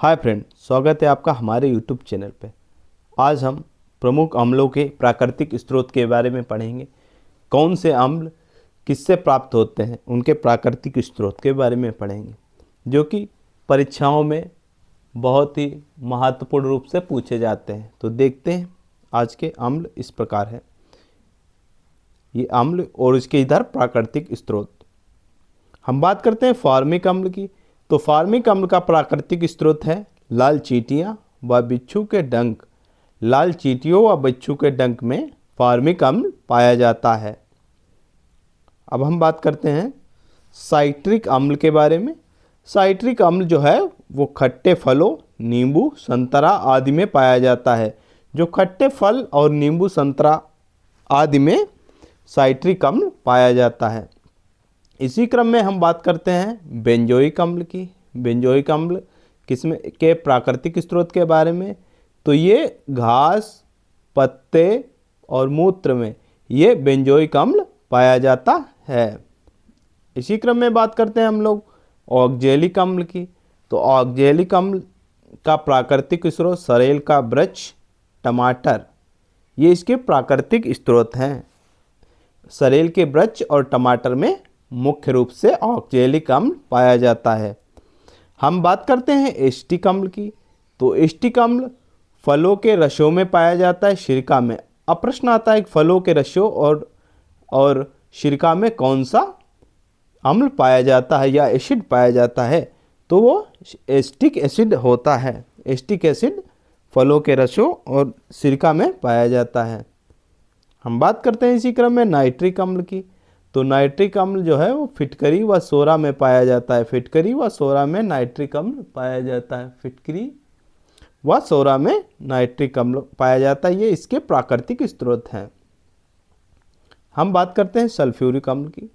Hi friend, स्वागत है आपका हमारे यूट्यूब चैनल पे। आज हम प्रमुख अम्लों के प्राकृतिक स्रोत के बारे में पढ़ेंगे। कौन से अम्ल किससे प्राप्त होते हैं, उनके प्राकृतिक स्रोत के बारे में पढ़ेंगे, जो कि परीक्षाओं में बहुत ही महत्वपूर्ण रूप से पूछे जाते हैं। तो देखते हैं आज के अम्ल इस प्रकार है। ये अम्ल और इसके इधर प्राकृतिक स्रोत। हम बात करते हैं फॉर्मिक अम्ल की। तो फॉर्मिक अम्ल का प्राकृतिक स्रोत है लाल चींटियाँ व बिच्छू के डंक। लाल चींटियों व बिच्छू के डंक में फॉर्मिक अम्ल पाया जाता है। अब हम बात करते हैं साइट्रिक अम्ल के बारे में। साइट्रिक अम्ल जो है वो खट्टे फलों, नींबू, संतरा आदि में पाया जाता है। जो खट्टे फल और नींबू, संतरा आदि में साइट्रिक अम्ल पाया जाता है। इसी क्रम में हम बात करते हैं बेंजोइक अम्ल की। बेंजोइक अम्ल किसमें के प्राकृतिक स्रोत के बारे में। तो ये घास, पत्ते और मूत्र में ये बेंजोइक अम्ल पाया जाता है। इसी क्रम में बात करते हैं हम लोग ऑक्जेलिक अम्ल की। तो ऑक्जेलिक अम्ल का प्राकृतिक स्रोत सरेल का वृक्ष, टमाटर, ये इसके प्राकृतिक स्रोत हैं। सरेल के वृक्ष और टमाटर में मुख्य रूप से ऑक्जेलिक अम्ल पाया जाता है। हम बात करते हैं एस्टिक अम्ल की। तो एस्टिक अम्ल फलों के रसों में पाया जाता है, सिरका में। अब प्रश्न आता है फलों के रसों और सिरका में कौन सा अम्ल पाया जाता है या एसिड पाया जाता है। तो वो एस्टिक एसिड होता है। एस्टिक एसिड फलों के रसों और सिरका में पाया जाता है। हम बात करते हैं इसी क्रम में नाइट्रिक अम्ल की। तो नाइट्रिक अम्ल जो है वो फिटकरी व सोरा में पाया जाता है। फिटकरी व सोरा में नाइट्रिक अम्ल पाया जाता है। फिटकरी व सोरा में नाइट्रिक अम्ल पाया जाता है। ये इसके प्राकृतिक स्रोत हैं। हम बात करते हैं सल्फ्यूरिक अम्ल की।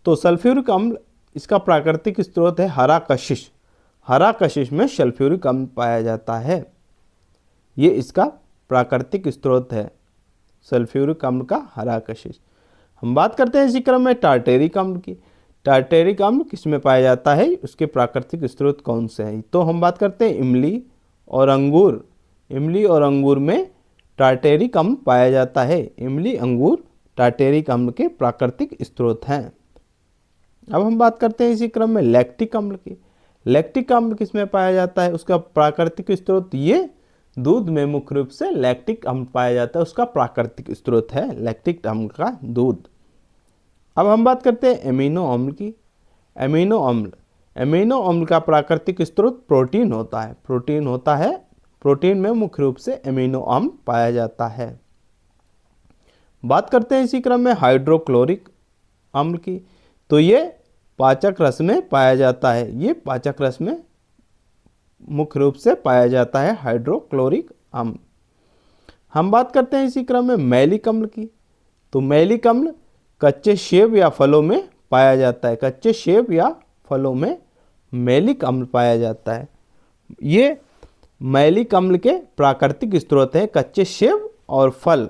तो सल्फ्यूरिक अम्ल इसका प्राकृतिक स्रोत है हरा कशिश। हरा कशिश में सल्फ्यूरिक अम्ल पाया जाता है। ये इसका प्राकृतिक स्रोत है, सल्फ्यूरिक अम्ल का हरा कशिश। हम बात करते हैं इसी क्रम में टार्टेरिक अम्ल की। टार्टेरिक अम्ल किस में पाया जाता है, उसके प्राकृतिक स्रोत कौन से हैं। तो हम बात करते हैं इमली और अंगूर। इमली और अंगूर में टार्टेरिक अम्ल पाया जाता है। इमली, अंगूर टार्टेरिक अम्ल के प्राकृतिक स्रोत हैं। अब हम बात करते हैं इसी क्रम में लैक्टिक अम्ल की। लैक्टिक अम्ल किस में पाया जाता है, उसका प्राकृतिक स्रोत ये दूध में मुख्य रूप से लैक्टिक अम्ल पाया जाता है। उसका प्राकृतिक स्रोत है लैक्टिक अम्ल का दूध। अब हम बात करते हैं एमिनो अम्ल की। एमिनो अम्ल का प्राकृतिक स्रोत प्रोटीन होता है। प्रोटीन होता है, प्रोटीन में मुख्य रूप से एमिनो अम्ल पाया जाता है। बात करते हैं इसी क्रम में हाइड्रोक्लोरिक अम्ल की। तो ये पाचक रस में पाया जाता है। ये पाचक रस में मुख्य रूप से पाया जाता है हाइड्रोक्लोरिक अम्ल। हम बात करते हैं इसी क्रम में मैलिक अम्ल की। तो मैलिक अम्ल कच्चे सेब या फलों में पाया जाता है। कच्चे सेब या फलों में मैलिक अम्ल पाया जाता है। ये मैलिक अम्ल के प्राकृतिक स्रोत हैं कच्चे सेब और फल।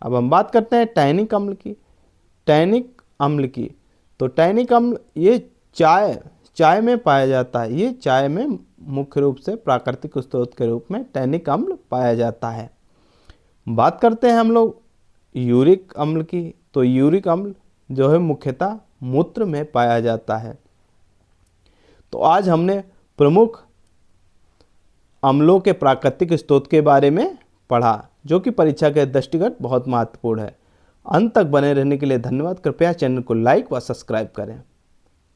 अब हम बात करते हैं टैनिक अम्ल की। टैनिक अम्ल की। तो टैनिक अम्ल ये चाय में पाया जाता है। ये चाय में मुख्य रूप से प्राकृतिक स्रोत के रूप में टैनिक अम्ल पाया जाता है। बात करते हैं हम लोग यूरिक अम्ल की। तो यूरिक अम्ल जो है मुख्यतः मूत्र में पाया जाता है। तो आज हमने प्रमुख अम्लों के प्राकृतिक स्रोत के बारे में पढ़ा, जो कि परीक्षा के दृष्टिगत बहुत महत्वपूर्ण है। अंत तक बने रहने के लिए धन्यवाद। कृपया चैनल को लाइक व सब्सक्राइब करें।